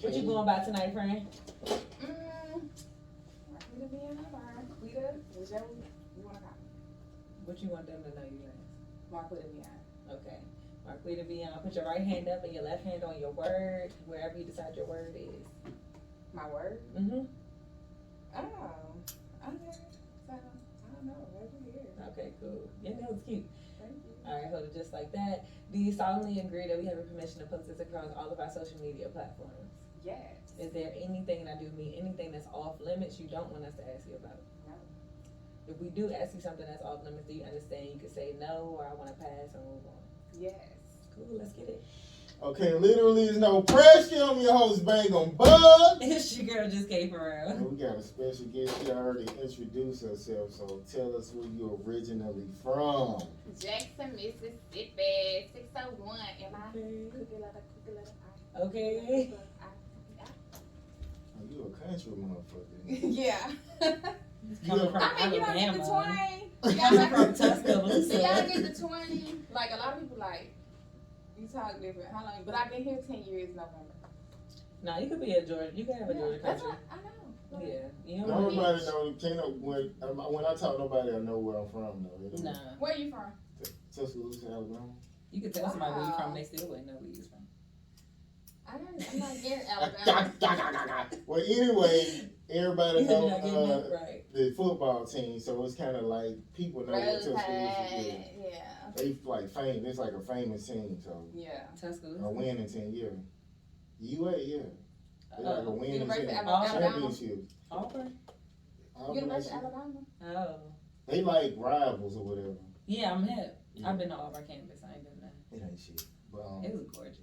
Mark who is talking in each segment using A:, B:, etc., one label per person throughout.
A: What you going by tonight, friend?
B: Marquita Veon, Marquita, whichever you want to call me.
A: What you want them to know you as?
B: Marquita Veon.
A: Okay. Marquita Veon, put your right hand up and your left hand on your word, wherever you decide your word is.
B: My word?
A: Mm-hmm.
B: Oh, okay. So, I don't know. Maybe here.
A: Okay, cool. Yeah, that was cute.
B: Thank you.
A: All right, hold it just like that. Do you solemnly agree that we have your permission to post this across all of our social media platforms?
B: Yes.
A: Is there anything, and I do mean anything that's off limits you don't want us to ask you about?
B: No.
A: If we do ask you something that's off limits, do you understand you can say no, or I want to pass or move on?
B: Yes.
A: Cool, let's get it.
C: Okay, literally is no pressure. I'm your host, Bangem Bugg.
A: It's your girl just came for real.
C: And we got a special guest here already introduce herself, so tell us where you're originally from.
B: Jackson, Mississippi, 601. Am I?
A: Okay.
B: I?
A: Okay.
C: Oh, you a country motherfucker.
B: Yeah.
A: Coming from
B: I mean, you don't get the
A: Alabama.
B: twang.
A: Coming from
B: Do
A: Tuscaloosa.
B: y'all get the 20? Like, a lot of people like, you talk different. How long? But I've been here 10 years November.
A: Nah, you could be a Georgia. You can have a Georgia
B: That's
A: country.
B: what I know.
A: Yeah. You know
C: Nobody
A: what
C: know, can't know, when I talk, nobody will know where I'm from, though. They don't-
A: Nah.
B: Where are you from?
C: Tuscaloosa, Alabama.
A: You can tell somebody where you
B: Wow.
A: from, they still wouldn't know where you from.
B: I'm not getting Alabama.
C: Well, anyway, everybody
A: You're not getting
C: know
A: that right.
C: the football team, so it's kind of like people know what Tuscaloosa is.
B: Yeah.
C: They like famous. It's like a famous team, so
B: Yeah.
A: Tuscaloosa.
C: a winning team, yeah. UA, yeah. They like a winning
B: University
C: team.
B: of Alabama.
C: Championships.
A: Auburn?
B: University of Alabama.
A: Oh.
C: They like rivals or whatever.
A: Yeah, I'm hip.
C: Yeah.
A: I've been to Auburn campus. I ain't been there.
C: It ain't shit. But
A: It was gorgeous.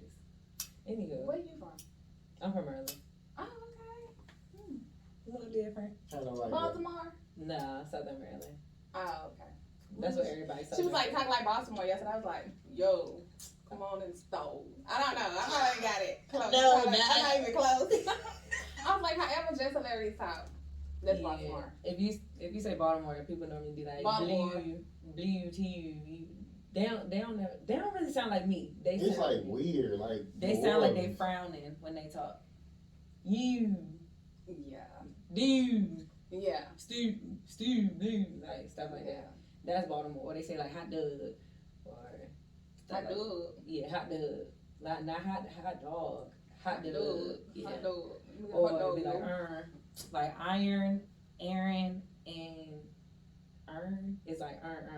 A: Anywho,
B: Where you from?
A: I'm from Maryland.
B: Oh, okay.
A: A little different.
C: kind of like that.
B: Baltimore.
A: Nah, Southern Maryland.
B: Oh, okay.
A: That's what everybody said.
B: She was like talking like Baltimore yesterday. I was like, yo, come on and stole. I don't know. I probably got it close.
A: No,
B: I'm
A: nah.
B: not even close. I was like, however, just hilarious talk. That's Baltimore.
A: If you say Baltimore, people normally be like
B: Baltimore.
A: BUTU. They don't really sound like me. They
C: It's
A: sound
C: like weird. Like
A: they
C: New
A: sound like they
C: Orleans.
A: frowning when they talk. You,
B: Yeah.
A: dude,
B: Yeah.
A: Stu, dude, like stuff like that. That's Baltimore. Or they say like hot dog, or stuff
B: Hot dog.
A: Yeah, hot dog. Not hot dog. Hot dog. Yeah.
B: Hot dog.
A: Or
B: Hot
A: it'd be
B: dog.
A: like iron, Aaron, and earn. It's like earn.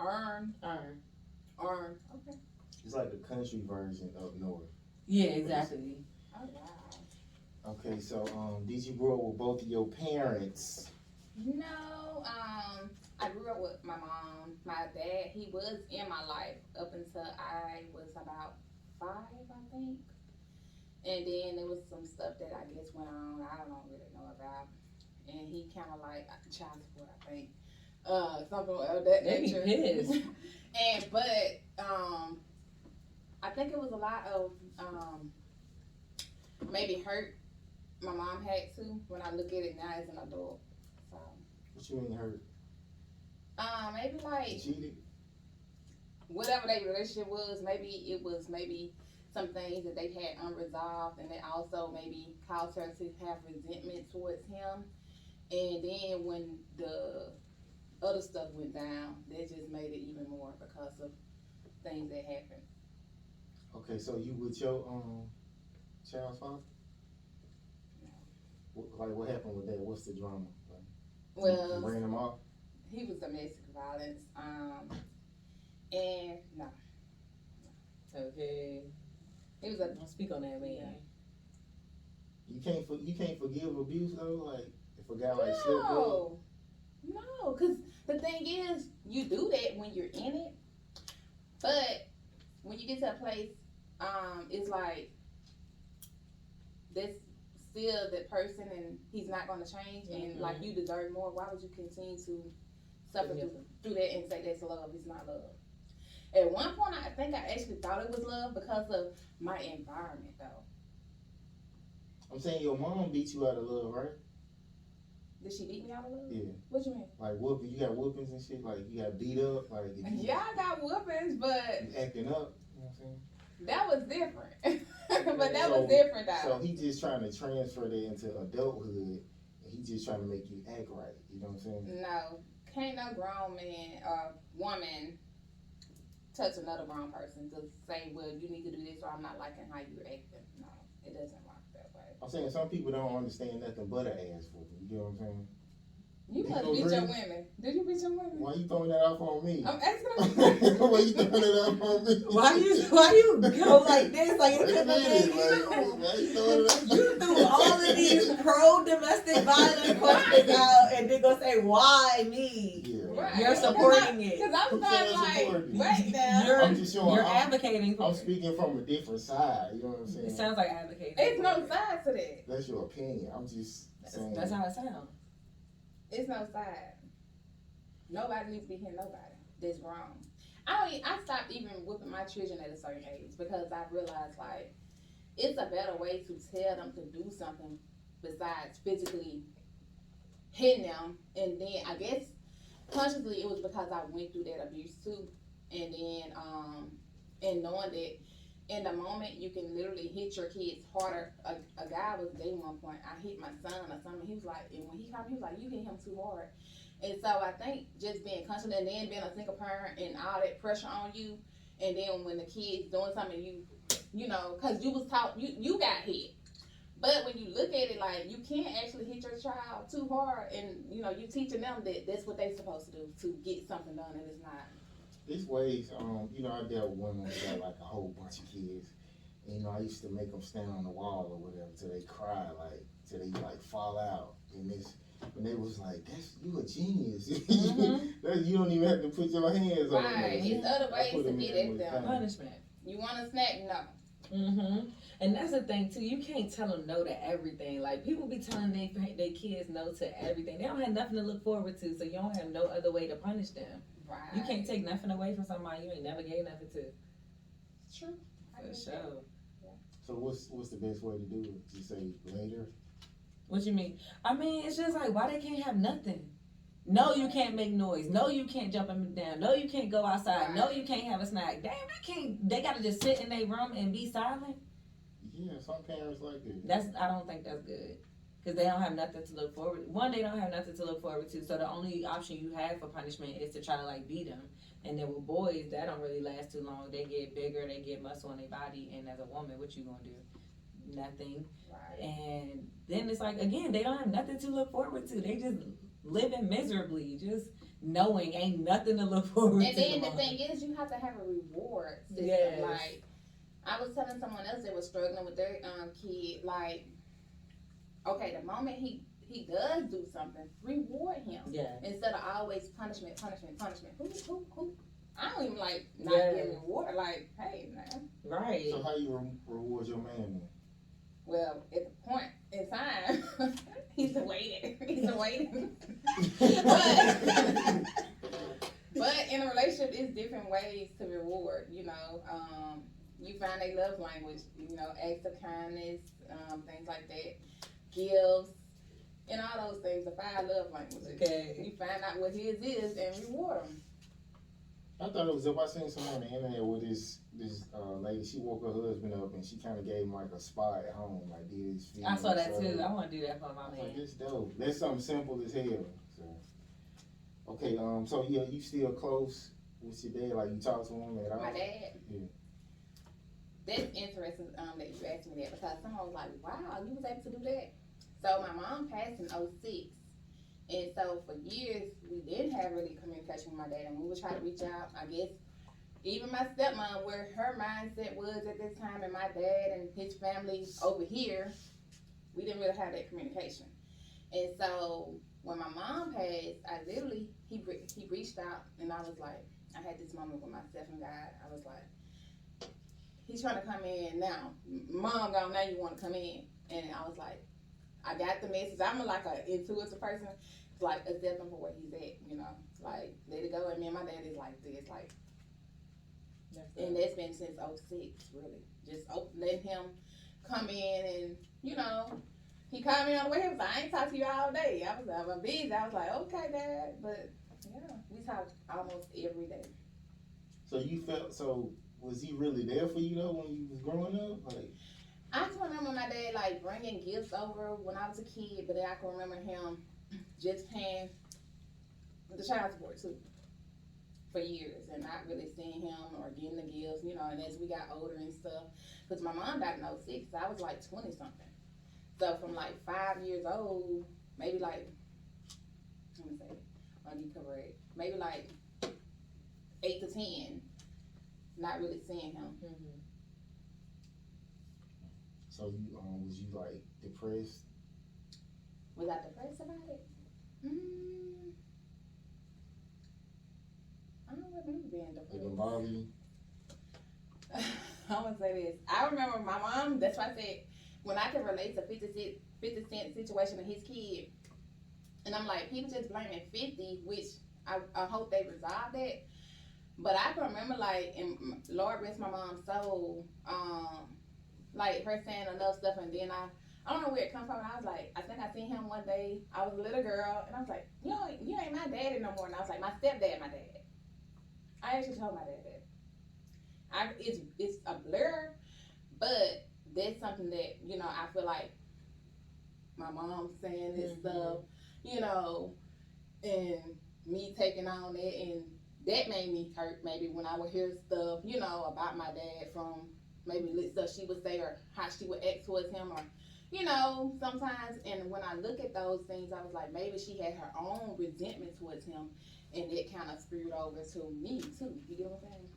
B: Earn. Okay.
C: It's like the country version of North.
A: Yeah, exactly.
B: Oh, wow.
C: Okay, so did you grow up with both of your parents?
B: No, I grew up with my mom. My dad, he was in my life up until I was about 5, I think. And then there was some stuff that I guess went on I don't really know about. And he kind of like child support, I think. Something of that
A: They be
B: nature.
A: pissed.
B: But I think it was a lot of maybe hurt my mom had to when I look at it now as an adult. So
C: What you mean hurt?
B: maybe like
C: Cheated?
B: whatever their relationship was, maybe it was some things that they had unresolved, and it also maybe caused her to have resentment towards him. And then when the other stuff went down, that just made it even more because of things that happened.
C: Okay, so you with your child's father? What happened with that? What's the drama? Like,
B: Well,
C: you ran him off?
B: he was domestic violence, and no,
A: Okay.
B: he was a
A: Don't speak on that, man.
B: Yeah.
C: You can't forgive abuse though. Like if a guy like slipped up.
B: No, because the thing is, you do that when you're in it, but when you get to a place, it's like that's still that person, and he's not going to change, and like you deserve more. Why would you continue to suffer through that and say that's love? It's not love. At one point, I think I actually thought it was love because of my environment, though.
C: I'm saying your mom beat you out of love, right?
B: Did she beat me out of love?
C: Yeah.
B: What you mean?
C: Like whooping, you got whoopings and shit. Like you got beat up. Like if you,
B: Yeah, I got whoopings, but
C: you acting up. You know what I'm saying?
B: that was different. But that
C: So-
B: was different
C: So
B: though.
C: he just trying to transfer that into adulthood, and he just trying to make you act right. You know what I'm saying?
B: No, can't no grown man or woman touch another grown person to say, well, you need to do this or I'm not liking how you're acting. No, it doesn't work that way.
C: I'm saying some people don't understand nothing but an ass whooping. You get what I'm saying?
B: You must
C: don't
B: beat your
C: agree?
B: women. Did you beat your women?
C: Why you throwing that off on me?
B: I'm asking
C: Why you throwing that off on me?
A: Why you go like this? Like it
C: Wait a
A: could have
C: minute,
A: been
C: like,
A: you.
C: why you throwing it
A: You
C: off?
A: threw all of these pro domestic violence questions out, and then gonna say why me?
C: Yeah.
B: Right.
A: You're supporting it.
B: Because I'm
C: Who
B: not
C: said
B: like,
C: supporting it?
B: wait now.
A: You're,
C: I'm just showing.
A: you're
C: I'm
A: advocating for
C: I'm
A: it.
C: speaking from a different side. You know what I'm saying?
A: It sounds like advocating.
B: It's
A: for
B: no
A: it.
B: side to that.
C: That's your opinion. I'm just saying.
A: That's how it sounds.
B: It's no side. Nobody needs to be hitting nobody. That's wrong. I stopped even whipping my children at a certain age because I realized like it's a better way to tell them to do something besides physically hitting them. And then I guess consciously it was because I went through that abuse too. And then and knowing that in the moment you can literally hit your kids harder. A guy was dating one point. I hit my son or something. He was like, and when he called me, he was like, you hit him too hard. And so I think just being conscious and then being a single parent and all that pressure on you, and then when the kid's doing something, you know, because you was taught, you got hit. But when you look at it, like, you can't actually hit your child too hard, and, you know, you teaching them that that's what they're supposed to do to get something done, and it's not.
C: These ways, you know, I dealt with women who got like a whole bunch of kids. And, you know, I used to make them stand on the wall or whatever till they cry, like, till they like fall out. And this, when they was like, "That's you a genius." You don't even have to put your hands on
B: Right.
C: them.
B: It's other
C: I
B: ways
C: put
B: to
C: them
B: get
C: in
B: at them.
C: with
A: Punishment.
B: You want a snack? No.
A: Mm-hmm. And that's the thing too. You can't tell them no to everything. Like people be telling their kids no to everything. They don't have nothing to look forward to, so you don't have no other way to punish them.
B: Right.
A: You can't take nothing away from somebody you ain't never gave nothing to.
B: True.
A: For sure.
C: So what's the best way to do it? Just say later.
A: What you mean? I mean, it's just like why they can't have nothing. No, you can't make noise. No, you can't jump up and down. No, you can't go outside.
B: Right.
A: No, you can't have a snack. Damn, they can't. They gotta just sit in their room and be silent.
C: Yeah, some parents like that.
A: I don't think that's good. Because they don't have nothing to look forward. One, they don't have nothing to look forward to. So the only option you have for punishment is to try to like beat them. And then with boys, that don't really last too long. They get bigger, they get muscle on their body. And as a woman, what you gonna do? Nothing.
B: Right.
A: And then it's like again, they don't have nothing to look forward to. They just living miserably, just knowing ain't nothing to look forward to.
B: And then the thing is, you have to have a reward system.
A: Yes.
B: Like, I was telling someone else that was struggling with their kid, like, okay, the moment he does do something, reward him.
A: Yeah.
B: Instead of always punishment. Who? I don't even like not
A: Yeah.
B: getting reward. Like, hey, man.
A: Right.
C: So how you reward your man then?
B: Well, at the point in time, he's awaiting. But in a relationship, it's different ways to reward. You know, you find a love language. You know, acts of kindness, things like that, gifts, and all those things. The 5 love languages.
A: Okay.
B: You find out what his is and reward him.
C: I thought it was if I seen someone on the internet with this lady, she woke her husband up and she kind of gave him like a spa at home, like did his feet.
A: I saw that too. I want to do that for my
C: I was
A: man.
C: like, this dope. That's something simple as hell. So, okay, so yeah, you still close with your dad? Like you talk to him at all?
B: My dad.
C: Yeah.
B: That's interesting that you asked me that because someone was like, wow, you was able to do that. So my mom passed in '06. And so for years, we didn't have really communication with my dad. And we would try to reach out, I guess, even my stepmom, where her mindset was at this time, and my dad and his family over here, we didn't really have that communication. And so when my mom passed, I literally, he reached out, and I was like, I had this moment with myself and God. I was like, he's trying to come in now. Mom gone, now you want to come in. And I was like, I got the message. I'm like an intuitive person. It's like accept him for where he's at, you know. Like, let it go. And me and my dad is like this. Like, and that's been since '06, really. Just letting him come in and, you know, he called me on the way. He was like, I ain't talked to you all day. I was busy. I was like, okay, Dad. But, yeah, we talk almost every day.
C: So you felt, so was he really there for you though when you was growing up? Like,
B: I can remember my dad like bringing gifts over when I was a kid, but then I can remember him just paying the child support too for years and not really seeing him or getting the gifts, you know. And as we got older and stuff, because my mom died in '06, so I was like 20 something. So from like 5 years old, maybe like, let me say, I'll be correct, maybe like 8 to 10, not really seeing him.
A: Mm-hmm.
C: So you was you like depressed?
B: Was I depressed about it? I don't remember being
C: It
B: depressed.
C: didn't bother you?
B: I'm gonna say this. I remember my mom, that's why I said, when I can relate to 50 Cent situation of his kid, and I'm like, people just blaming 50, which I hope they resolve that. But I can remember, like, and Lord rest my mom's soul, like her saying enough stuff, and then I don't know where it come from. And I was like, I think I seen him one day. I was a little girl, and I was like, you ain't my daddy no more. And I was like, my stepdad, my dad. I actually told my dad that. It's a blur, but that's something that, you know, I feel like my mom saying this stuff, you know, and me taking on it, and that made me hurt maybe when I would hear stuff, you know, about my dad from maybe stuff she would say or how she would act towards him, or, you know, sometimes. And when I look at those things, I was like, maybe she had her own resentment towards him, and it kind of spewed over to me too. You get what I'm saying?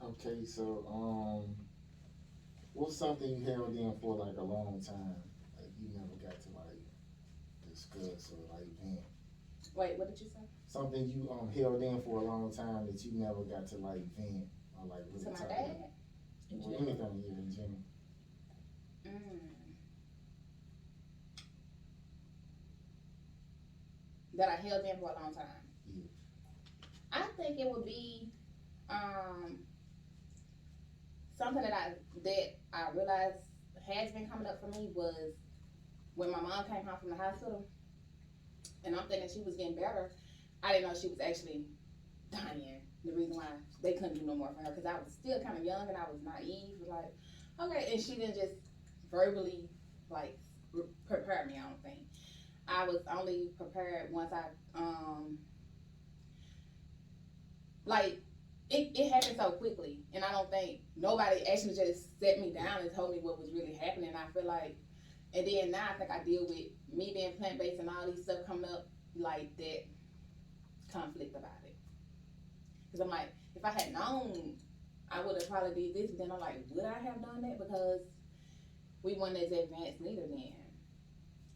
C: Okay, so what's something you held in for like a long time, like you never got to like discuss or like vent?
B: Wait, what did you say?
C: Something you held in for a long time that you never got to like vent or like really
B: To my
C: talk
B: dad?
C: about? Or anything here in general.
B: That I held in for a long time.
C: Yeah.
B: I think it would be something that I realized has been coming up for me was when my mom came home from the hospital, and I'm thinking she was getting better. I didn't know she was actually dying. The reason why they couldn't do no more for her, because I was still kind of young and I was naive, like, okay. And she didn't just verbally like prepare me. I don't think I was only prepared once I like it happened so quickly, and I don't think nobody actually just set me down and told me what was really happening. I feel like, and then now I think I deal with me being plant based and all these stuff coming up, like that conflict about it. Because I'm like, if I had known, I would have probably did this. But then I'm like, would I have done that? Because we weren't as advanced neither then.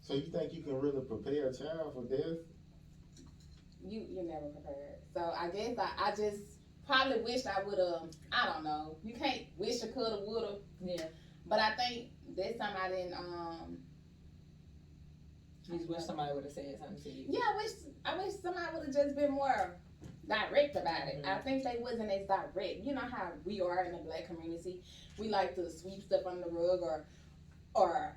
C: So you think you can really prepare a child for death?
B: You're never prepared. So I guess I just probably wished I would have. I don't know. You can't wish you coulda, woulda.
A: Yeah.
B: But I think that's something I didn't.
A: You just wish somebody would have said something to you.
B: Yeah, I wish somebody would have just been more direct about it. I think they wasn't as direct. You know how we are in the black community. We like to sweep stuff under the rug, or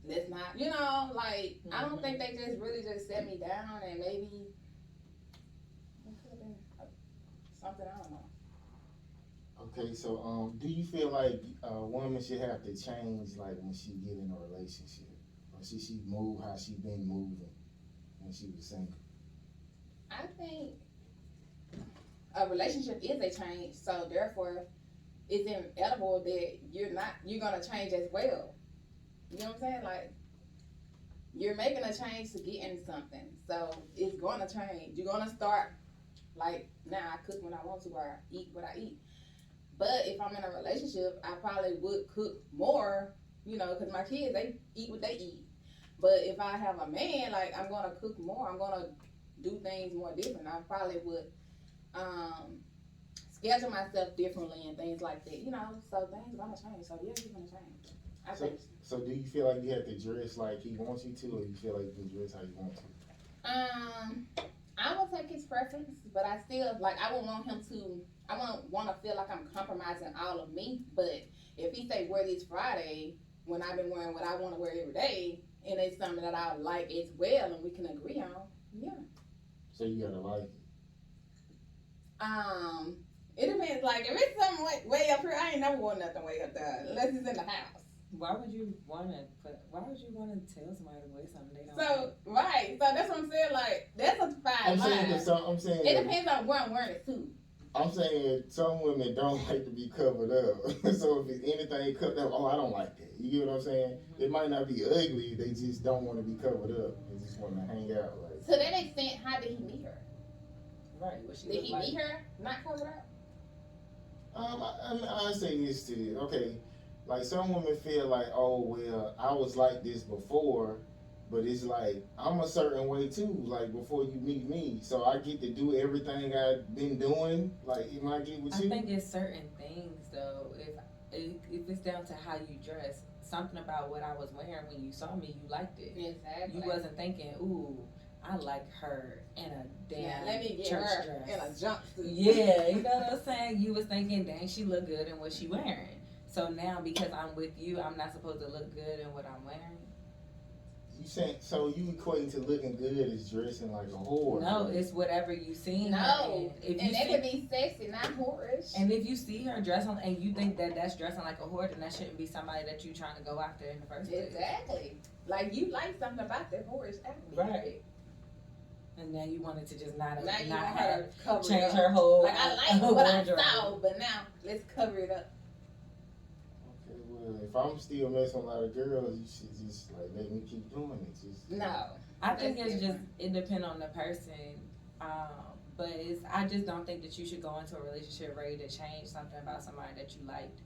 B: let's not. You know, like I don't think they just really just set me down, and maybe it could have been something, I don't know.
C: Okay, so do you feel like a woman should have to change like when she get in a relationship? Or should she move how she been moving when she was single?
B: I think a relationship is a change, so therefore it's inevitable that you're gonna change as well. You know what I'm saying? Like, you're making a change to get into something, so it's gonna change. You're gonna start, like, now I cook when I want to, or I eat what I eat. But if I'm in a relationship, I probably would cook more, you know, because my kids, they eat what they eat. But if I have a man, like, I'm gonna cook more. I'm gonna do things more different. I probably would schedule myself differently and things like that, you know. So things gonna change. So yeah, it's gonna change. I think.
C: So do you feel like you have to dress like he wants you to, or you feel like you can dress how you want to?
B: I will take his preference, but I still, like, I wouldn't want him to. I wouldn't want to feel like I'm compromising all of me. But if he say wear this Friday when I've been wearing what I want to wear every day, and it's something that I like as well, and we can agree on, yeah.
C: So you gotta like it.
B: It depends. Like, if it's something way up here, I ain't never worn nothing way up there unless it's in the house.
A: Why would you wanna tell somebody to wear something they don't
B: So right, so that's what I'm saying. Like that's a fine line.
C: I'm saying
B: It depends on what I'm wearing it too.
C: I'm saying some women don't like to be covered up. So if it's anything covered up, oh, I don't like that. You get what I'm saying?
A: Mm-hmm.
C: It might not be ugly. They just don't want to be covered up. They just want to hang out. Like.
B: To that extent, how did he meet her?
A: Right. What she
B: Did he
A: like.
B: meet her not covered up?
C: I say this to you. Okay, like some women feel like, oh well, I was like this before, but it's like I'm a certain way too. Like before you meet me, so I get to do everything I've been doing. Like, you might get with you.
A: I think it's certain things though. If it's down to how you dress, something about what I was wearing when you saw me, you liked it.
B: Exactly.
A: You wasn't thinking, ooh, I like her in a damn
B: let me get
A: church
B: her
A: dress.
B: in a jumpsuit.
A: Yeah, you know what I'm saying? You was thinking, dang, she look good in what she wearing. So now because I'm with you, I'm not supposed to look good in what I'm wearing.
C: You saying so you equating to looking good as dressing like a whore?
A: No, it's whatever you seen.
B: No,
A: If
B: and
A: you
B: that
A: see,
B: could be sexy, not whorish.
A: and if you see her dressing and you think that that's dressing like a whore, then that shouldn't be somebody that you trying to go after in the first place.
B: Exactly. Like you like something about that whorish outfit.
A: Right. And now you wanted to just not
B: Now you
A: not
B: want
A: have
B: her to cover
A: change
B: it up.
A: her whole
B: Like I like what I
A: wardrobe.
B: saw, but now let's cover it up.
C: Okay, well, if I'm still messing with a lot of girls, you should just like let me keep doing it. Just
B: No.
A: I think
B: That's
A: it's
B: different.
A: it depends on the person. But I just don't think that you should go into a relationship ready to change something about somebody that you liked.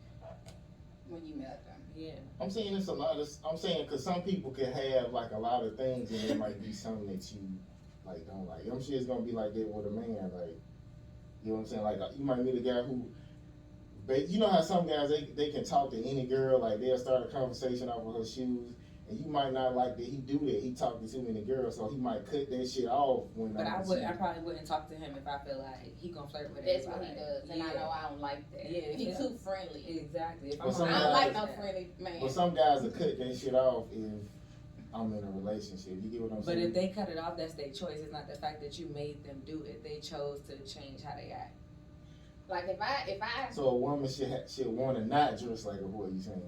B: When you met them.
A: Yeah.
C: I'm saying it's a lot of. I'm saying because some people can have like a lot of things, and it might be something that you like don't like. I'm sure it's gonna be like that with a man. Like, you know what I'm saying? Like you might meet a guy who, but you know how some guys they can talk to any girl. Like they'll start a conversation off of her shoes. And you might not like that he do that. He talk to too many girls, so he might cut that shit off when.
A: But I probably wouldn't talk to him if I feel like he gonna flirt with
B: That's what
A: everybody.
B: he does, and I know I don't like that.
A: Yeah,
B: He's too friendly.
A: Exactly. If
C: But
A: I'm
B: I don't like no
A: that.
B: friendly man.
C: But some guys will cut that shit off if I'm in a relationship. You get what I'm
A: But
C: saying?
A: if they cut it off, that's their choice. It's not the fact that you made them do it. They chose to change how they act.
B: Like if I
C: So a woman should want to not dress like a whore. You saying?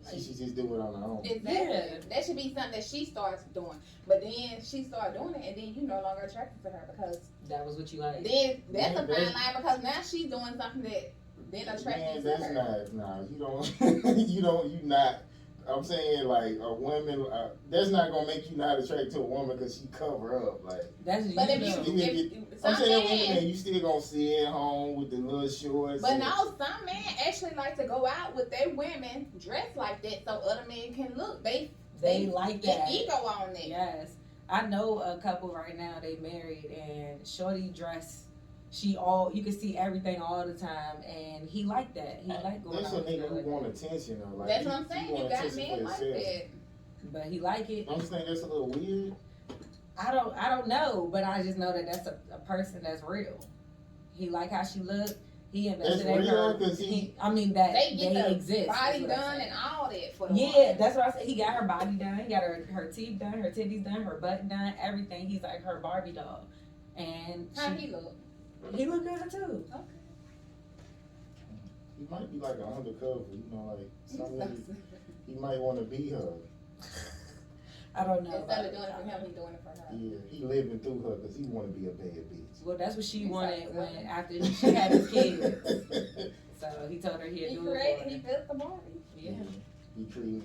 C: She should just do it on her own.
B: exactly,
A: Yeah.
B: that should be something that she starts doing. But then she started doing it, and then you no longer attracted to her because
A: That was what you like.
B: then that's
C: Man,
B: a fine line because now she's doing something that then attracts
C: Man,
B: you to
C: that's
B: her.
C: not. Nah, you don't. you not. I'm saying like a woman. That's not gonna make you not attracted to a woman because she cover up. Like
A: That's
B: But if
A: know.
C: I'm
B: some
C: saying
B: men,
C: women, you still gonna sit at home with the little shorts.
B: but
C: and-
B: no, some men actually like to go out with their women dressed like that so other men can look. They
A: like
B: get
A: that.
B: ego on it.
A: Yes. I know a couple right now, they married and shorty dress, you can see everything all the time and he liked that. He liked going
C: That's
A: out
C: a
A: with
C: nigga
A: girls.
C: who want attention though. Like,
B: That's what I'm saying. You
C: want
B: got
C: attention
B: men
C: for
B: like
C: himself.
B: that.
A: But he like it.
C: I'm just saying that's a little weird.
A: I don't know, but I just know that that's a person that's real. He like how she looked. He invested
C: That's
A: in
C: real,
A: her.
C: 'cause he-
A: I mean that
B: They get the
A: exist.
B: body
A: is what I'm
B: done
A: saying.
B: and all that for the
A: Yeah,
B: woman.
A: that's what I said. He got her body done. He got her teeth done, her titties done, her butt done, everything. He's like her Barbie doll. And
B: How he look?
A: he look good too.
B: Okay.
C: He might be like an undercover, you know, like some niggas, he might want to be her.
A: I don't know.
B: Instead of doing it for him, he doing it for her.
C: Yeah, he living through her because he want to be a bad bitch.
A: Well, that's what she
B: He's
A: wanted
B: like,
A: when after she had his kids. So he told her he'd
B: He
A: do it
B: created,
A: for
B: he
A: her.
B: built the Barbie.
A: Yeah.
C: He treating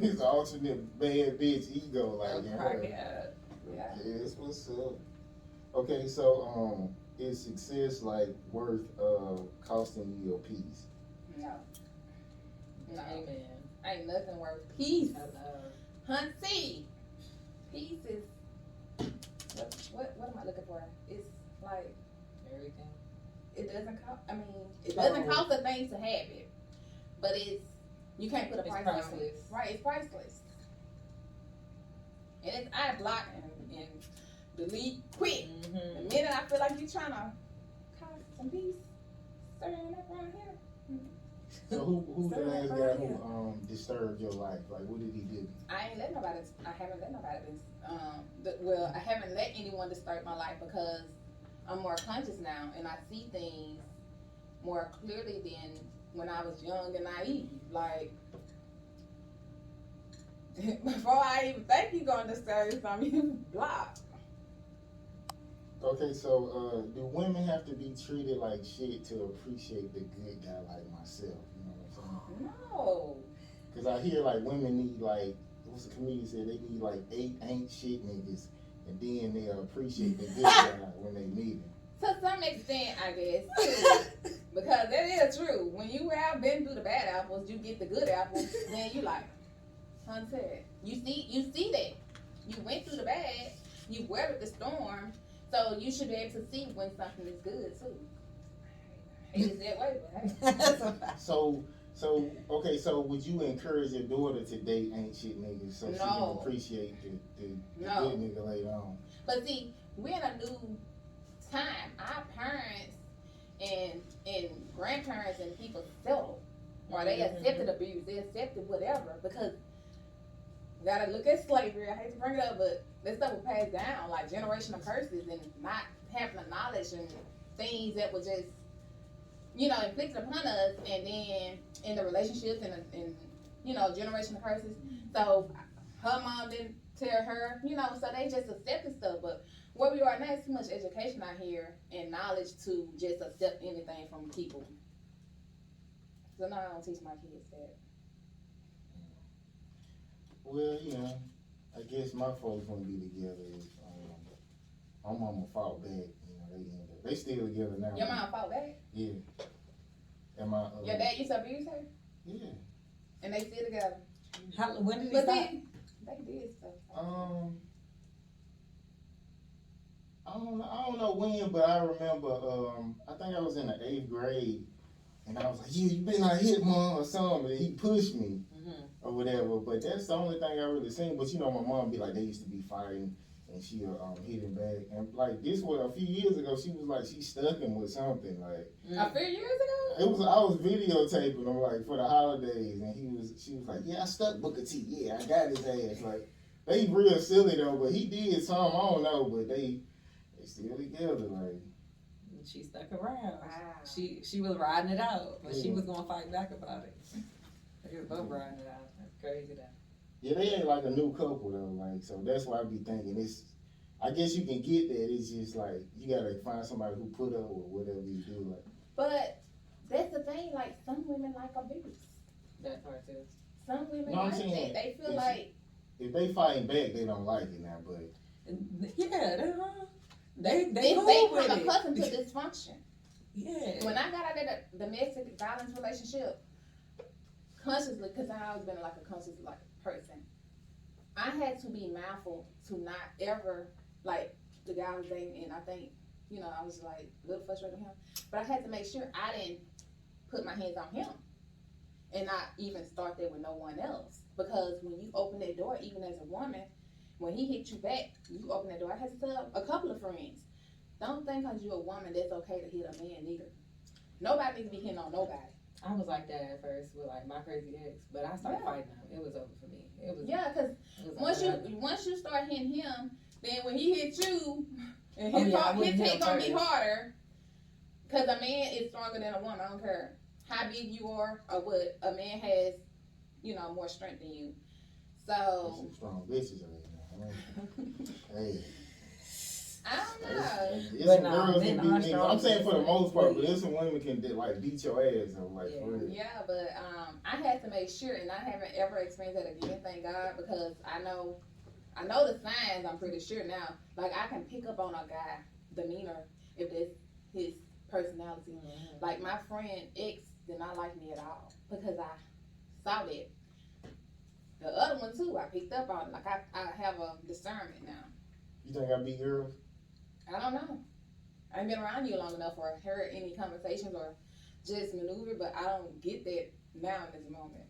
C: his alternate bad bitch ego like in her.
B: Yeah.
C: Yes, what's up? Okay, so is success like worth costing you your peace?
B: No. No.
A: Amen.
B: Ain't nothing worth peace.
A: I love.
B: Hunty. Peace is what am I looking for? It's like
A: Everything.
B: it doesn't cost. I mean, it doesn't cost a thing to have it, but you can't put a
A: It's
B: price on it.
A: priceless.
B: Right? It's priceless. And it's I block and delete quick. The
A: Mm-hmm.
B: minute I feel like you trying to cause some peace, stirring up around here.
C: So who's the
A: So,
C: last
A: right
C: guy
A: here.
C: who disturbed your life? Like what did he do?
B: I haven't let nobody I haven't let anyone disturb my life because I'm more conscious now and I see things more clearly than when I was young and naive. Like before I even think you gonna disturb something, you block.
C: Okay, so do women have to be treated like shit to appreciate the good guy like myself? You know what I'm saying?
B: No.
C: Because I hear like women need like, what's the comedian said, they need like 8 ain't shit niggas, and then they'll appreciate the good guy when they meet him.
B: To some extent, I guess, too. Because that is true. When you have been through the bad apples, you get the good apples. Then you like, hunted. You see that you went through the bad. You weathered the storm, so you should be able to see when something is good too. It's that way, but hey.
C: So okay, so would you encourage your daughter to date ain't shit niggas so she can appreciate the good nigga later on?
B: But see, we're in a new time. Our parents and grandparents and people settled, or they accepted abuse, they accepted whatever, because you gotta look at slavery. I hate to bring it up, but this stuff was passed down like generational curses and not having the knowledge and things that were just, inflicted upon us, and then in the relationships and generational curses. So her mom didn't tell her, so they just accepted stuff. But where we are now is too much education out here and knowledge to just accept anything from people. So now I don't teach my kids that.
C: Well, I guess my folks wouldn't be together if my mama fought back. They still together now.
B: Your mom fought back?
C: Yeah. And my
B: your dad used to abuse her?
C: Yeah.
B: And they still together?
A: When did he stop?
B: They did stuff.
C: I don't know when, but I remember, I think I was in the 8th grade, and I was like, yeah, you better not hit mom or something, and he pushed me, or whatever, but that's the only thing I really seen. But my mom be like, they used to be fighting, and she hit him back, and like this was a few years ago, she was like, she stuck him with something, like.
B: A few years ago?
C: I was videotaping him like for the holidays, and she was like, yeah, I stuck Booker T, yeah, I got his ass, like, they real silly though, but he did something, I don't know, but they still together, like.
A: She stuck around.
B: Wow.
A: She was riding it out, but she was gonna fight back about it. They was both riding it out. That's crazy though.
C: Yeah, they ain't like a new couple though, like, so that's why I be thinking I guess you can get that. It's just like you gotta find somebody who put up with whatever you do, like.
B: But that's the thing. Like some women like abuse.
A: That part too.
B: Some women like that. They feel like
C: if they fighting back, they don't like it now. But
A: yeah, they
B: become accustomed to dysfunction.
A: Yeah.
B: When I got out of the domestic violence relationship, consciously, because I always been like a conscious person, I had to be mindful to not ever like the guy I was dating, and I think I was like a little frustrated with him, but I had to make sure I didn't put my hands on him and not even start there with no one else, because when you open that door, even as a woman, when he hit you back, you open that door. I had to tell a couple of friends, don't think because you're a woman that's okay to hit a man either. Nobody needs to be hitting on nobody.
A: I was like that at first with like my crazy ex, but I started fighting him. It was over for me. It was
B: because once you start hitting him, then when he hit you, and his hit gonna be harder, because a man is stronger than a woman. I don't care how big you are or what. A man has, more strength than you. So
C: some strong bitches right now. Hey.
B: I don't know.
C: It's some girls can beat niggas. I'm saying for the most part, but there's some women can like beat your ass though, like for real.
B: Yeah, but I had to make sure, and I haven't ever experienced that again, thank God, because I know the signs. I'm pretty sure now. Like I can pick up on a guy demeanor if it's his personality. Mm-hmm. Like my friend X did not like me at all because I saw that. The other one too, I picked up on. Like I have a discernment now.
C: You think I beat girls?
B: I don't know. I ain't been around you long enough or heard any conversations or just maneuver, but I don't get that now in this moment.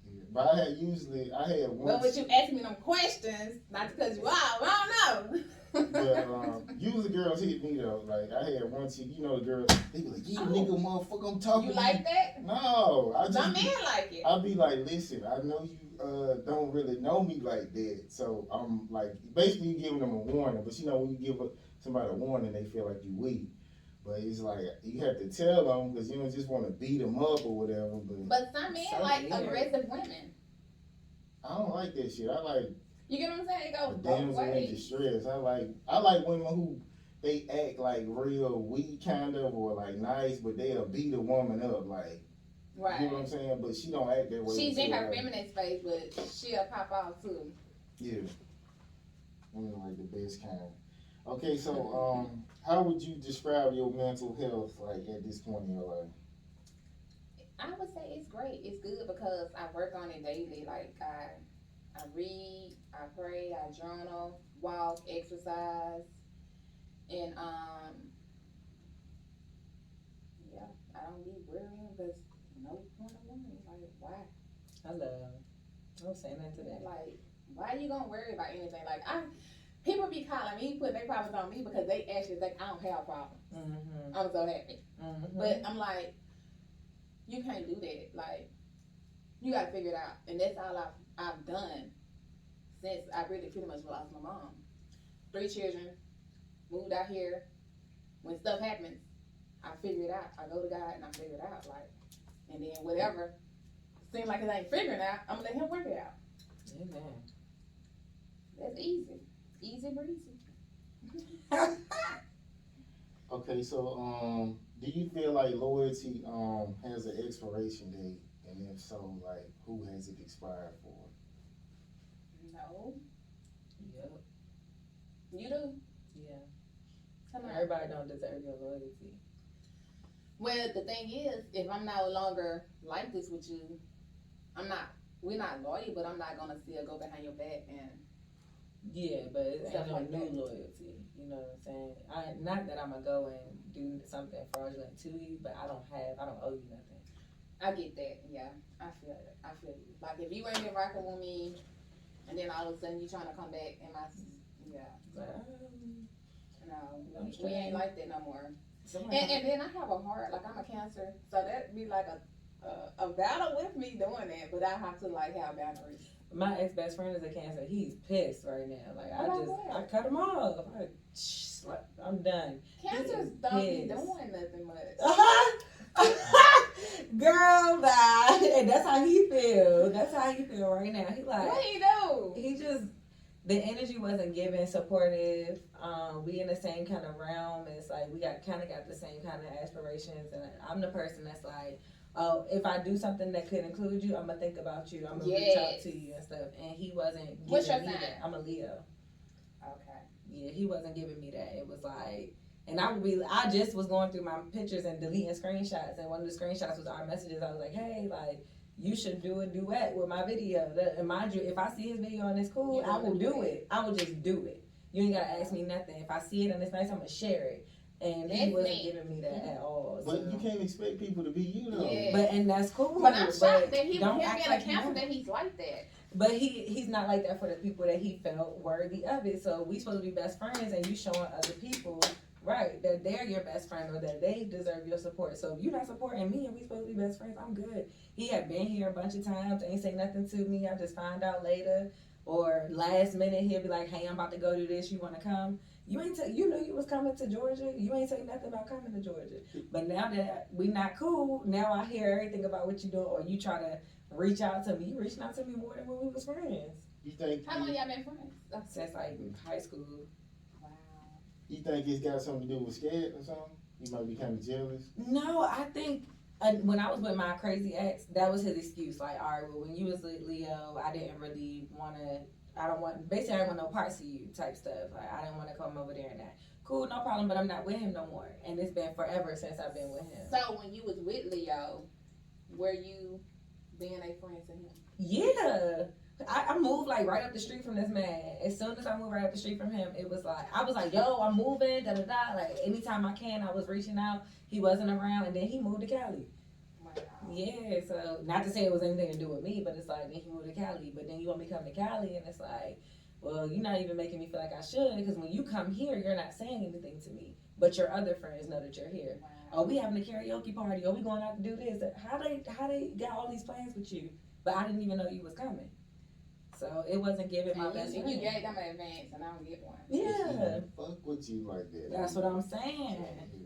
C: Yeah, but I had one.
B: But with you asking me them questions, not because you out, I don't know.
C: But usually girls hit me though. Like I had one chick, the girls, they be like, "Yeah, nigga, motherfucker, I'm talking."
B: You like that?
C: No, I just.
B: Some men like it.
C: I be like, listen, I know you don't really know me like that, so I'm like, basically you giving them a warning. But when you give somebody a warning, they feel like you weak. But it's like you have to tell them because you don't just want to beat them up or whatever. But
B: some men like aggressive women.
C: I don't like that shit. I like
B: You get what I'm saying? It
C: a
B: goes both
C: damsel in
B: ways.
C: distress. I like women who they act like real weak kind of or like nice, but they'll beat a woman up. Like
B: Right.
C: you know what I'm saying? But she don't act that way.
B: She's in her
C: like,
B: feminine space, but she'll pop off too.
C: Yeah. Women like the best kind. Okay, so how would you describe your mental health like at this point in your life?
B: I would say it's great. It's good because I work on it daily. Like I read, I pray, I journal, walk, exercise, and yeah, I don't be worrying because no point of worrying. Like why?
A: Hello. Don't say nothing to that.
B: Like why you gonna worry about anything? Like people be calling me, putting their problems on me because they actually think I don't have problems.
A: Mm-hmm.
B: I'm so happy,
A: Mm-hmm.
B: but I'm like, you can't do that. Like you gotta figure it out, and that's all I've done since I really pretty much lost my mom. 3 children, moved out here. When stuff happens, I figure it out. I go to God and I figure it out. Like, and then whatever seems like it ain't figuring out, I'm gonna let Him work it out.
A: Amen.
B: That's easy breezy.
C: Okay, so do you feel like loyalty has an expiration date? And if so, like who has it expired for?
B: No,
A: Yep.
B: you do.
A: Yeah.
B: Come on.
A: Everybody don't deserve your loyalty.
B: Well, the thing is, if I'm no longer like this with you, we're not loyal, but I'm not gonna still go behind your back and.
A: Yeah, but it
B: Stuff
A: ain't no
B: like
A: new
B: that.
A: loyalty. You know what I'm saying? Not that I'm gonna go and do something fraudulent to you, but I don't owe you nothing.
B: I get that, yeah. I feel it. I feel you. Like if you ain't been rocking with me, and then all of a sudden you trying to come back, and yeah,
A: But,
B: no,
A: I'm
B: we
A: straight.
B: ain't like that no more.
A: somebody
B: And then I have a heart, like I'm a Cancer, so that'd be like a battle with me doing that, but I have to like have boundaries.
A: my ex best friend is a Cancer. He's pissed right now. Like I
B: About
A: cut him off. I'm done.
B: Cancers
A: He
B: don't be
A: is
B: doing nothing much.
A: Girl, bye. And that's how he feel. That's how he feel right now. He like
B: What do you do?
A: he just the energy wasn't given supportive. We in the same kind of realm. It's like we got the same kind of aspirations, and I'm the person that's like, oh, if I do something that could include you, I'm gonna think about you. I'm gonna reach out to you and stuff. And he wasn't giving
B: What's your
A: me
B: sign?
A: that. I'm a Leo.
B: Okay.
A: Yeah, he wasn't giving me that. It was like, and I just was going through my pictures and deleting screenshots, and one of the screenshots was our messages. I was like, hey, like, you should do a duet with my video. And mind you, if I see his video and it's cool, I will do it. I will just do it. You ain't gotta ask me nothing. If I see it and it's nice, I'm gonna share it. And he wasn't giving me that at all.
C: But
A: so.
C: you can't expect people to be you though.
B: Yeah.
A: And that's cool.
B: But I'm shocked that he
A: don't
B: being
A: act
B: a
A: like
B: Cancer that he's like that.
A: But he's not like that for the people that he felt worthy of it. So we supposed to be best friends, and you showing other people, right, that they're your best friend or that they deserve your support. So if you're not supporting me and we supposed to be best friends, I'm good. He had been here a bunch of times, ain't say nothing to me. I just find out later, or last minute he'll be like, "Hey, I'm about to go do this. You want to come?" You ain't you knew you was coming to Georgia. You ain't say nothing about coming to Georgia. But now that we not cool, now I hear everything about what you doing, or you try to reach out to me. You reaching out to me more than when we was friends.
C: You think?
B: How long y'all been friends?
A: Since like high school.
B: Wow.
C: You think it's got something to do with scared or something? You might be kind of jealous.
A: No, I think when I was with my crazy ex, that was his excuse. Like, all right, well, when you was Leo, I didn't really want to. I don't want no parts of you type stuff. Like, I didn't want to come over there and that. Cool, no problem, but I'm not with him no more. And it's been forever since I've been with him.
B: So when you was with Leo, were you being a friend to him?
A: Yeah. I moved like right up the street from this man. As soon as I moved right up the street from him, it was like I was like, yo, I'm moving, da da da. Like anytime I can, I was reaching out. He wasn't around, and then he moved to Cali.
B: Wow.
A: Yeah, so not to say it was anything to do with me, but it's like then he moved to Cali. But then you want me to come to Cali, and it's like, well, you're not even making me feel like I should, because when you come here, you're not saying anything to me. But your other friends know that you're here.
B: Wow.
A: Oh, we having a karaoke party. Oh, we going out to do this. How they got all these plans with you? But I didn't even know you was coming. So it wasn't giving my best friend.
B: You gave them an advance, and I don't get one.
A: Yeah.
C: Fuck with you like that.
A: That's what I'm saying.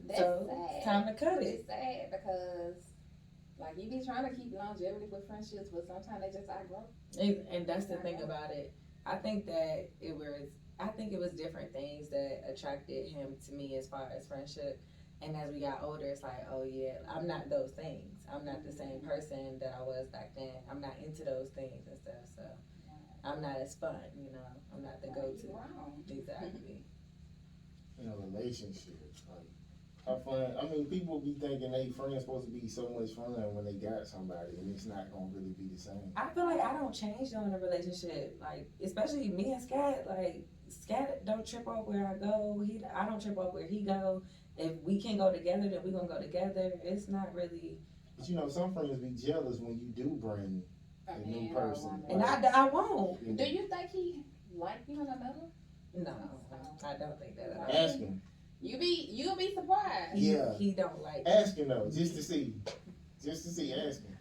B: That's
A: so
B: sad.
A: it's time to cut it.
B: It's sad because Like, you be trying to keep longevity with friendships, but sometimes they just outgrow.
A: And that's the thing about it. I think that it was different things that attracted him to me as far as friendship. And as we got older, it's like, oh yeah, I'm not those things. I'm not the same person that I was back then. I'm not into those things and stuff. So I'm not as fun, you know. I'm not the go-to. Exactly.
C: In a relationship, like, how fun. I mean, people be thinking they friends supposed to be so much fun when they got somebody, and it's not gonna really be the same.
A: I feel like I don't change though in a relationship. Like, especially me and Scat. Like, Scat don't trip off where I go. I don't trip off where he go. If we can go together, then we gonna go together. It's not really.
C: But you know, some friends be jealous when you do bring a new person.
A: And I won't.
B: Do you think he like you in the middle?
A: No, I don't think that at all.
C: Ask him.
B: You'll be surprised.
C: Yeah.
A: He don't like.
C: Ask him though, just to see. Ask him.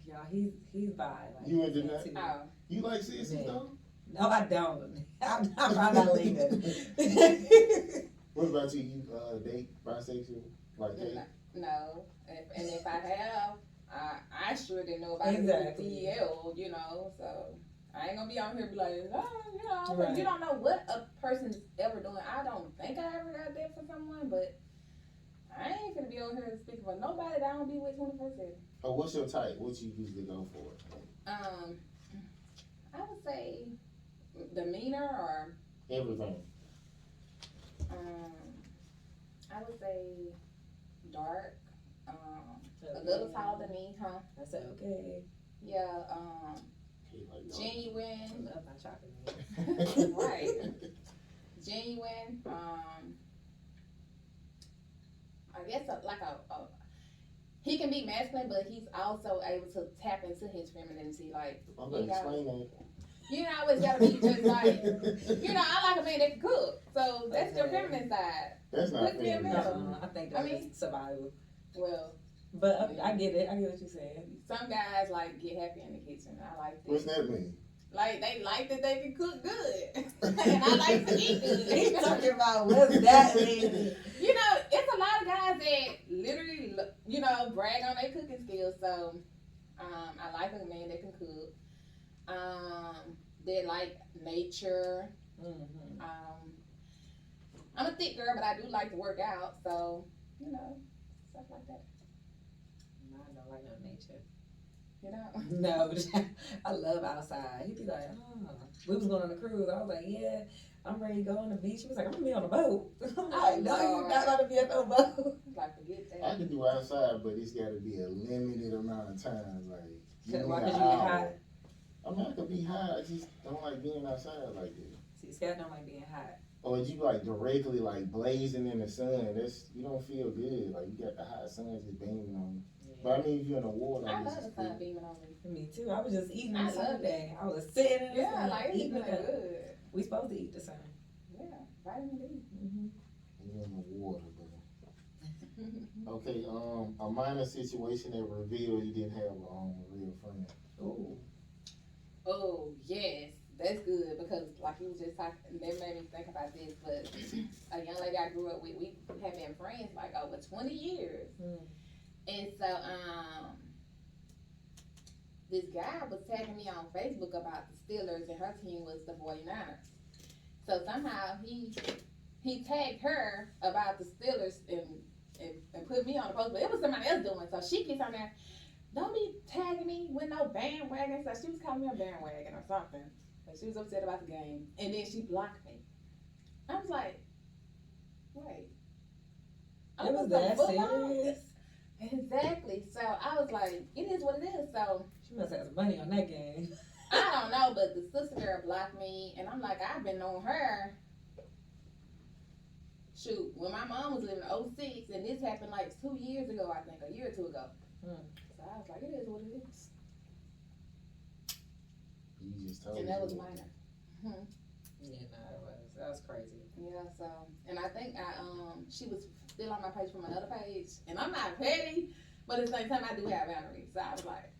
A: Y'all, he's bi. Like,
C: You into that?
A: too.
B: Oh.
C: You like sissies
A: Yeah.
C: though?
A: No, I don't. I'm not leaving.
C: What about you? You date bisexual? Like that?
B: No. And if I have, I sure didn't know about
A: Exactly.
B: the DL, you know, so I ain't gonna be on here be like, oh, you know,
A: Right.
B: you don't know what a person's ever doing. I don't think I ever got that for someone, but I ain't gonna be on here speaking for nobody that I don't be with 24/7.
C: Oh, what's your type? What you usually go for?
B: I would say demeanor or
C: Everything.
B: I would say dark, a little taller than me, huh?
A: I said okay.
B: Yeah,
C: Like that.
A: I
B: genuine,
A: love my chocolate. Man.
B: right? Genuine. I guess he can be masculine, but he's also able to tap into his femininity. Like,
C: Okay, explain that.
B: you know, always gotta be just like, you know, I like a man that can cook, so that's your feminine side.
C: That's not
B: Put me in
C: fair.
B: middle.
A: I think that's
B: I mean-
A: survival.
B: Well,
A: But I get it. I get what you're saying.
B: some guys like get happy in the kitchen. I like
C: What's
B: that.
C: that mean?
B: Like they like that they can cook good, and I like to eat
A: He's
B: good.
A: talking about what's that mean?
B: You know, it's a lot of guys that literally, you know, brag on their cooking skills. So, I like a man that can cook. They like nature.
A: Mm-hmm.
B: I'm a thick girl, but I do like to work out. So, you know, stuff like that.
A: I don't like no nature.
B: You know.
A: No, I love outside. He'd be like, oh. We was going on a cruise. I was like, yeah, I'm ready to go on the beach. He was like, I'm gonna be on a boat. I'm like, no, you're not gonna be on no boat.
B: Like, forget
C: I
B: that.
C: can do outside, but it's got to be a limited amount of time. Like, give me
A: Why?
C: an
A: Because you get
C: hour.
A: hot.
C: I mean, I could be hot. I just don't like being outside like that.
A: See, Scott don't like being hot.
C: Or you like directly like blazing in the sun. That's you don't feel good. Like you got the hot sun just beaming on you. But I mean, if you're in the water,
B: I
C: guess
B: love the
C: it's
B: sun
C: cool.
B: beaming on me.
A: Me too. I was just eating
B: I
A: on
B: love
A: Sunday. I was sitting in the
B: Yeah,
A: sun,
B: like it's
A: eating
B: really
A: it up.
B: good.
A: We supposed to eat the sun.
B: Yeah, vitamin D.
A: Mm-hmm.
C: You're in the water, but okay. A minor situation that revealed you didn't have a real friend.
A: Ooh.
B: Oh yes, that's good because like you was just talking, that made me think about this. But a young lady I grew up with, we have been friends like over 20 years, and so this guy was tagging me on Facebook about the Steelers and her team was the 49ers. So somehow he tagged her about the Steelers and put me on the post, but it was somebody else doing. So she keeps on there. Don't be tagging me with no bandwagon. So she was calling me a bandwagon or something. And she was upset about the game. And then she blocked me. I was like, wait.
A: It was that serious?
B: Exactly. So I was like, it is what it is. So
A: She must have some money on that game.
B: I don't know, but the sister girl blocked me. And I'm like, I've been on her. Shoot, when my mom was living in 06, and this happened like 2 years ago, I think, a year or two ago. So I was like, it is what it is.
C: You just told
B: And
C: me.
B: that was minor.
A: Yeah, no, it was. That was crazy.
B: Yeah, so, and I think she was still on my page from another page. And I'm not petty, but at the same time, I do have boundaries. So I was like,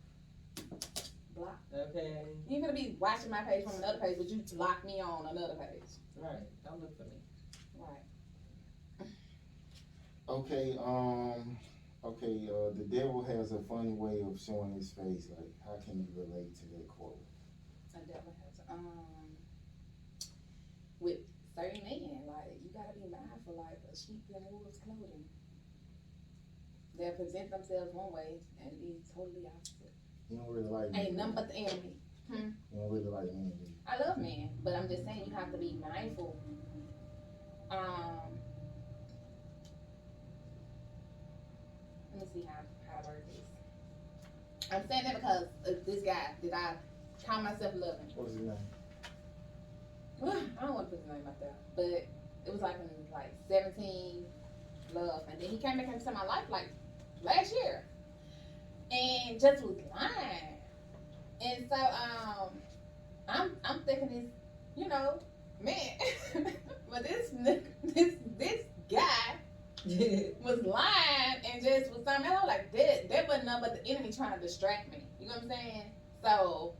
B: block.
A: Okay.
B: You're going to be watching my page from another page, but you block me on another page.
A: Right. Don't look for me.
B: Right.
C: Okay. Okay, the devil has a funny way of showing his face. Like, how can you relate to that quote?
B: I definitely have to. With certain men, like you gotta be mindful, like a sheep in wolf's clothing. They'll present themselves one way and be totally opposite.
C: You don't really like
B: Ain't
C: men.
B: nothing but the enemy.
C: You don't really like men, do you?
B: I love men, but I'm just saying you have to be mindful. Um, Let me see how to word this. I'm saying that because of this guy that I call myself loving.
C: What's his name?
B: I don't want to put his name out there, but it was like in like 17 love, and then he came back into my life like last year, and just was lying. And so I'm thinking this, you know, man, but this guy was lying and just was something. I was like, that wasn't nothing but the enemy trying to distract me. You know what I'm saying? So,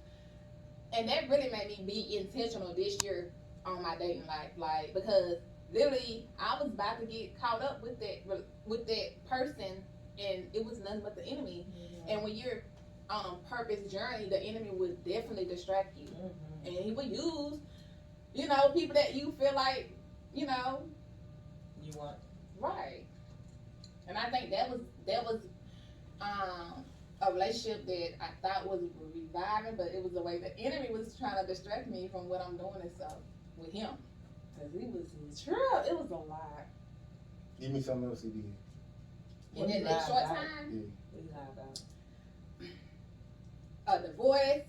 B: and that really made me be intentional this year on my dating life, like because literally I was about to get caught up with that person, and it was nothing but the enemy. Mm-hmm. And when you're on purpose journey, the enemy would definitely distract you, and he would use, you know, people that you feel like, you know,
A: you want.
B: Right. And I think that was a relationship that I thought was reviving, but it was the way the enemy was trying to distract me from what I'm doing and stuff with him. Because it was true. It was a lie.
C: Give me something else he did.
B: In that short time,
C: Yeah.
A: What you lie about?
B: a divorce,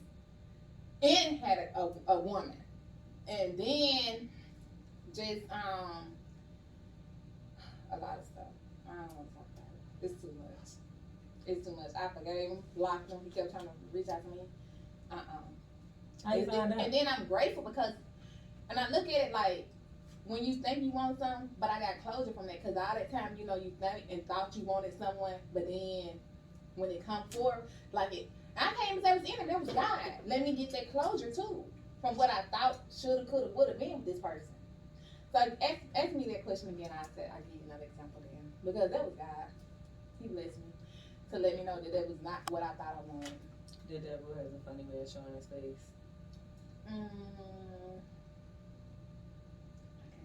B: and had a woman. And then just a lot of stuff. I don't want to talk about it. It's too much. It's too much. I forgave him, blocked him. He kept trying to reach out to me.
A: How you find out?
B: And then I'm grateful because, and I look at it like, when you think you want something, but I got closure from that because all that time, you know, you think and thought you wanted someone, but then when it come forward, like it, I can't even say it was in it. It was God. Let me get that closure too from what I thought shoulda, coulda, woulda been with this person. So ask me that question again. I said I give you another example then because that was God. He blessed me to let me know that that was not what I thought I wanted.
A: The devil has a funny way of showing his face.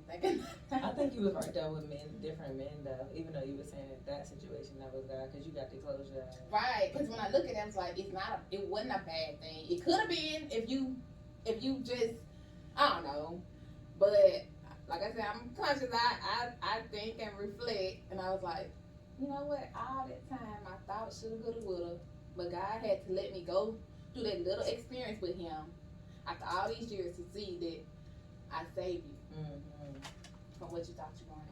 B: I can't think of
A: I think you was right there with different men though, even though you were saying that situation that was God, because you got the closure.
B: Right, because when I look at it, it's like it wasn't a bad thing. It could have been if you just, I don't know, but like I said, I'm conscious. I think and reflect, and I was like, you know what? All that time I thought shoulda, coulda, woulda, but God had to let me go through that little experience with Him after all these years to see that I saved you from what you thought you wanted.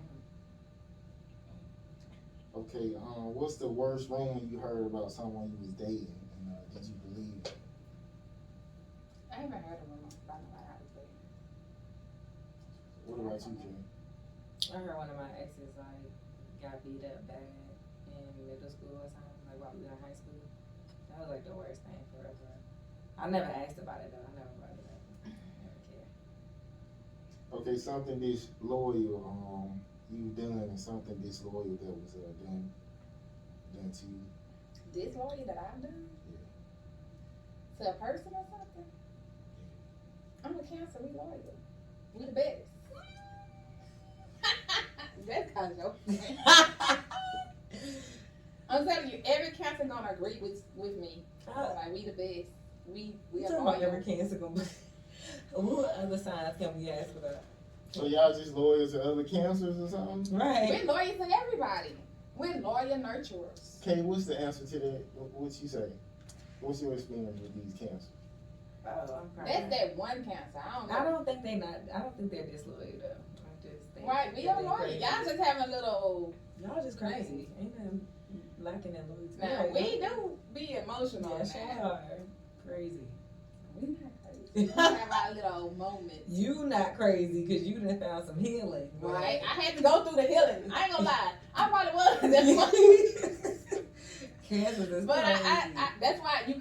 C: Okay, what's the worst rumor you heard about someone you was dating, and did you believe it?
B: I ain't even heard of rumor about nobody I was dating.
C: What about you, Jay?
A: I heard one of my exes like got beat up bad in middle school or something, like while we were in high school. That was like the worst thing forever. I never asked about it though. I never brought it up. I never cared.
C: Okay, something disloyal you've done, and something disloyal that was done to you.
B: Disloyal that I've done?
C: Yeah.
B: To a person or something? I'm a Cancer, we loyal. We the best. That's kind of joking. I'm telling you, every Cancer gonna agree with me. Like we the best. We
A: You
B: are
A: talking about
B: loyal.
A: every Cancer gonna be. What other signs can we ask about?
C: So y'all just loyal to other cancers or something?
A: Right.
B: We're loyal to everybody. We're loyal nurturers.
C: Kay, what's the answer to that? What you say? What's your experience with these cancers?
A: Oh, I'm
B: That's
A: crying.
B: that one Cancer. I don't know.
A: I don't think they're disloyal though. I just think
B: Right, we
A: that
B: are
A: they
B: loyal.
A: crazy.
B: Y'all just having a little.
A: Y'all just crazy. Ain't nothing lacking in loyalty.
B: Now we do be emotional.
A: Yes,
B: now.
A: y'all are crazy.
B: We not crazy. We have our little moments.
A: You not crazy because you done found some healing.
B: Right, I had to go through the healing. I ain't gonna lie, I probably was. That's why.
A: Cancers is
B: But
A: crazy.
B: I that's why you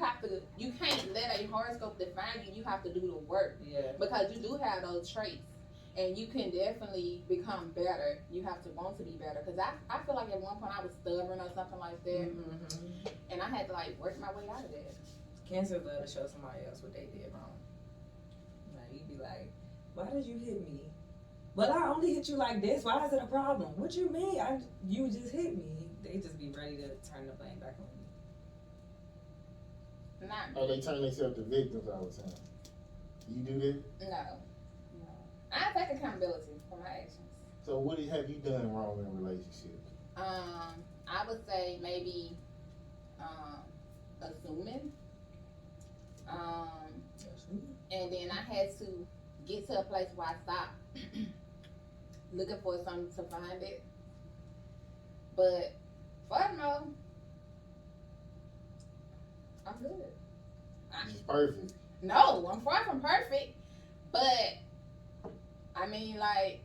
B: can't let a horoscope define you. You have to do the work
A: Yeah.
B: because you do have those traits, and you can definitely become better. You have to want to be better. Because I feel like at one point I was stubborn or something like that.
A: Mm-hmm.
B: And I had to like work my way out of that.
A: Cancers love to show somebody else what they did wrong. Like, you be like, why did you hit me? But I only hit you like this. Why is it a problem? What you mean? You just hit me. They just be ready to turn the blame back on you.
B: Not
C: Oh, they turn themselves to victims all the time. You do that?
B: no. I take accountability for my actions.
C: So what have you done wrong in a relationship?
B: I would say maybe assuming. And then I had to get to a place where I stopped looking for something to find it. But furthermore, I'm good.
C: It's perfect.
B: No, I'm far from perfect. But I mean, like,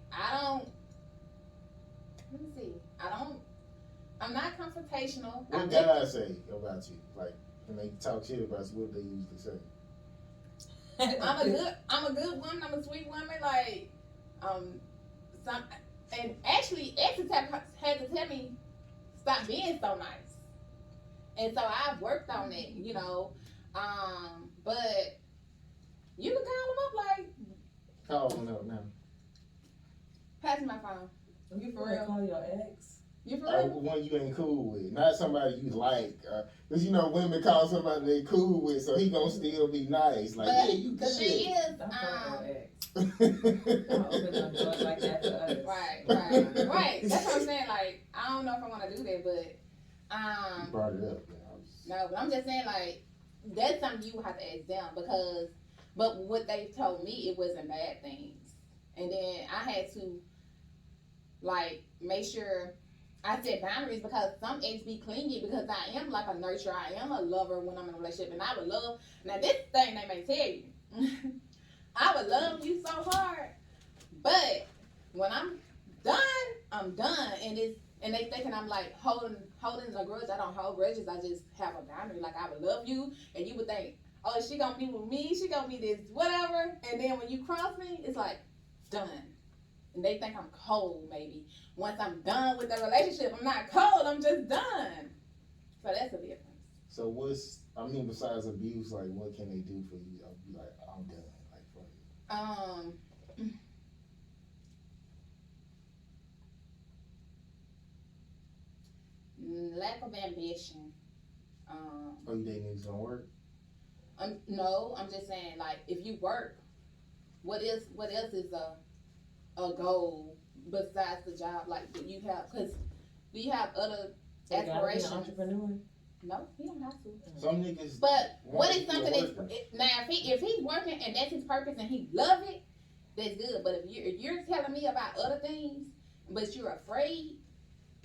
B: let me see. I'm not confrontational.
C: What guys say about you? Like, when they talk shit about you, what they usually say?
B: I'm a good woman. I'm a sweet woman. Like, and actually, exes had to tell me stop being so nice, and so I've worked on it, you know. But you can call them up, like,
C: Call one up now.
B: pass me my phone. You for real?
A: Call your ex.
B: You for real?
C: One you ain't cool with, not somebody you like. Cause you know women call somebody they cool with, so he gonna still be nice. Like,
B: But
C: yeah, you
B: the
C: good.
B: thing is,
A: Don't call your ex. Don't open up doors like that for others.
B: right. That's what I'm saying. Like, I don't know if I want to do that, but
C: You brought it up.
B: no, but I'm just saying, like, that's something you have to ask them but what they told me, it wasn't bad things, and then I had to like make sure I set boundaries because some ex be clingy because I am like a nurturer, I am a lover when I'm in a relationship, and I would love. Now this thing they may tell you, I would love you so hard, but when I'm done, and they thinking I'm like holding a grudge. I don't hold grudges. I just have a boundary. Like, I would love you, and you would think, oh, she gonna be with me. She gonna be this whatever. And then when you cross me, it's like done. And they think I'm cold. Maybe once I'm done with the relationship, I'm not cold. I'm just done. So that's the difference.
C: So besides abuse, like, what can they do for you? I'll be like, I'm done. Like, for you.
B: Lack of ambition.
C: Oh, you think niggas don't work?
B: No, I'm just saying, like, if you work, what else is a goal besides the job? Like, do you have other aspirations?
A: Be an entrepreneur.
B: No, he don't have to.
C: Some niggas.
B: But what is something
C: that's
B: now? If he's working and that's his purpose and he love it, that's good. But if you're telling me about other things, but you're afraid,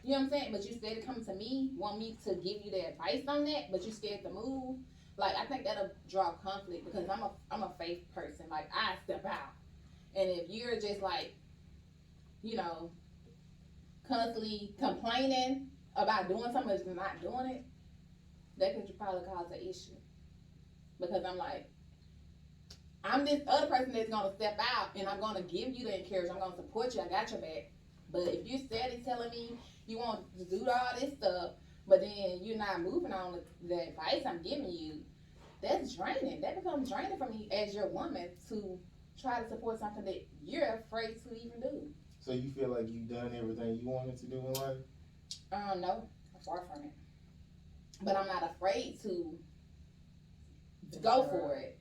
B: you know what I'm saying? But you scared to come to me, want me to give you the advice on that, but you scared to move. Like, I think that'll draw conflict because I'm a faith person. Like, I step out, and if you're just like, you know, constantly complaining about doing something but not doing it, that could probably cause an issue. Because I'm like, I'm this other person that's gonna step out, and I'm gonna give you the encouragement. I'm gonna support you. I got your back. But if you're steady telling me you want to do all this stuff, but then you're not moving on the advice I'm giving you, that's draining. That becomes draining for me as your woman to try to support something that you're afraid to even do.
C: So you feel like you've done everything you wanted to do in life?
B: No, I'm far from it. But I'm not afraid to go for it.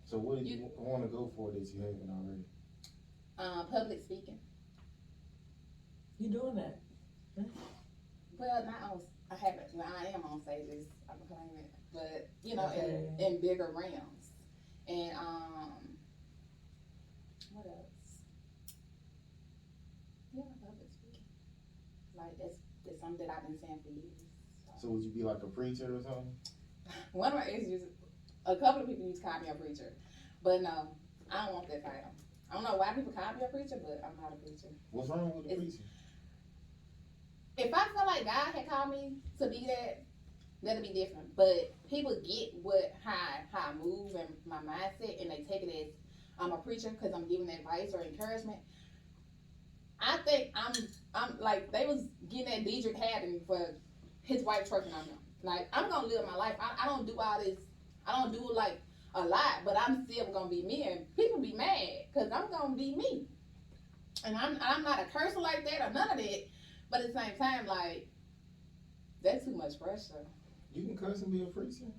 C: So what do you want to go for that you haven't already?
B: Public speaking.
A: You doing that?
B: Well, not on. I haven't. Well, I am on stages. I'm claiming it, but you know,
A: Okay.
B: in bigger realms. And what else? Yeah, public speaking. Like that's something that I've been saying for years.
C: So would you be like a preacher or something?
B: One of my exes, a couple of people used to call me a preacher, but no, I don't want that title. I don't know why people call me a preacher, but I'm not a preacher.
C: What's wrong with a preacher?
B: If I feel like God had called me to be that, that'll be different. But people get how I move and my mindset, and they take it as, I'm a preacher because I'm giving advice or encouragement. I think I'm like they was getting at Diedrich Haddon for his wife twerking on him. Like I'm gonna live my life. I don't do all this. I don't do like a lot, but I'm still gonna be me, and people be mad because I'm gonna be me. And I'm not a cursor like that or none of that. But at the same time, like that's too much pressure.
C: You can curse and be a preacher.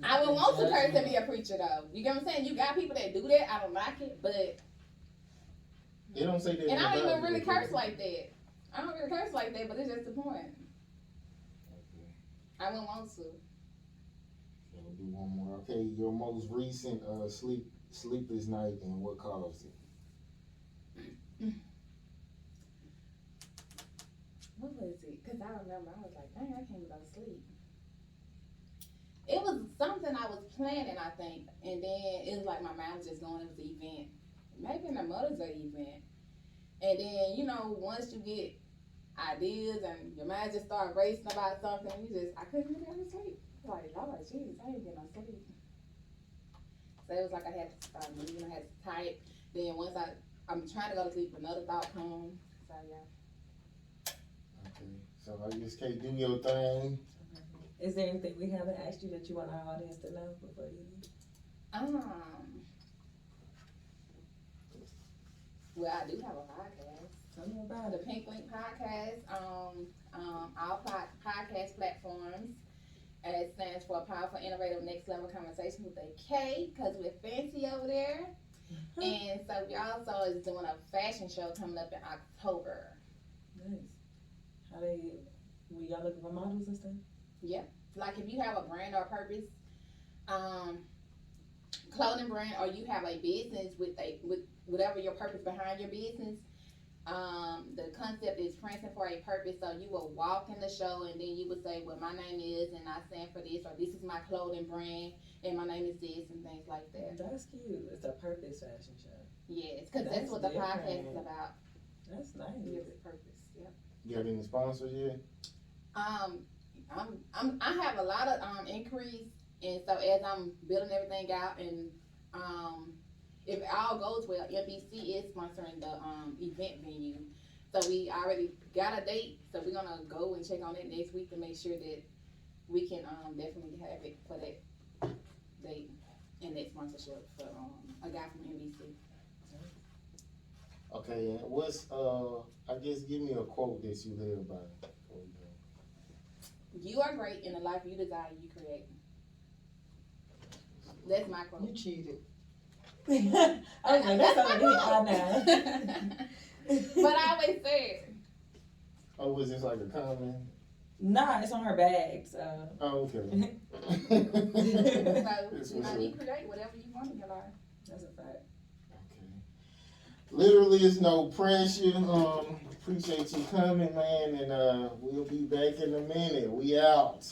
B: I would want to curse and be a preacher though. You get what I'm saying? You got people that do that. I don't like it, but
C: They don't say that.
B: and I don't even really curse like that. I don't really curse like that, but it's just the point.
C: Okay.
B: I wouldn't want to.
C: So we'll do one more. Okay, your most recent sleepless night and what caused it?
B: What was it? Because I remember I was like, dang, I can't go to sleep. It was something I was planning, I think, and then it was like my mind was just going. It was an event, maybe in a Mother's Day event, and then once you get ideas and your mind just start racing about something, I couldn't get to sleep. Like, Lord Jesus, I ain't getting no sleep. So it was like I had to start moving, I had to type. Then once I'm trying to go to sleep, another thought comes. So yeah.
C: Okay, so I just can't do your thing.
A: Is there anything we haven't asked you that you want our audience to know before you leave?
B: Well, I do have a podcast.
A: Tell me about
B: The
A: it.
B: Pink Link Podcast on all podcast platforms. It stands for Powerful, Innovative, Next Level Conversation with a K, because we're fancy over there. And so we also is doing a fashion show coming up in October.
A: Nice. Were y'all looking for models and stuff?
B: Yep. Like if you have a brand or a purpose, clothing brand, or you have a business with whatever your purpose behind your business, the concept is prancing for a purpose. So you will walk in the show and then you would say, well, my name is, and I stand for this, or this is my clothing brand, and my name is this, and things like that.
A: That's cute. It's a purpose fashion show.
B: Yes, because that's
A: That's
B: what the
A: different.
B: podcast is about.
A: That's nice.
B: Yes, purpose. Yep.
C: You have any sponsors yet?
B: I have a lot of inquiries, and so as I'm building everything out, and if all goes well, NBC is sponsoring the event venue. So we already got a date, so we're gonna go and check on it next week to make sure that we can definitely have it for that date and that sponsorship for a guy from NBC.
C: Okay, and what's I guess give me a quote that you live by.
B: You are great in the life you desire, you create. That's my quote.
A: You cheated. Okay, that's already I know.
B: But I always say it.
C: Oh, was this like a comment?
A: Nah, it's on her bag, so.
C: Oh, okay.
B: So, you create whatever you want in your life.
A: That's a fact.
C: Okay. Literally, it's no pressure. Appreciate you coming, man, and we'll be back in a minute. We out.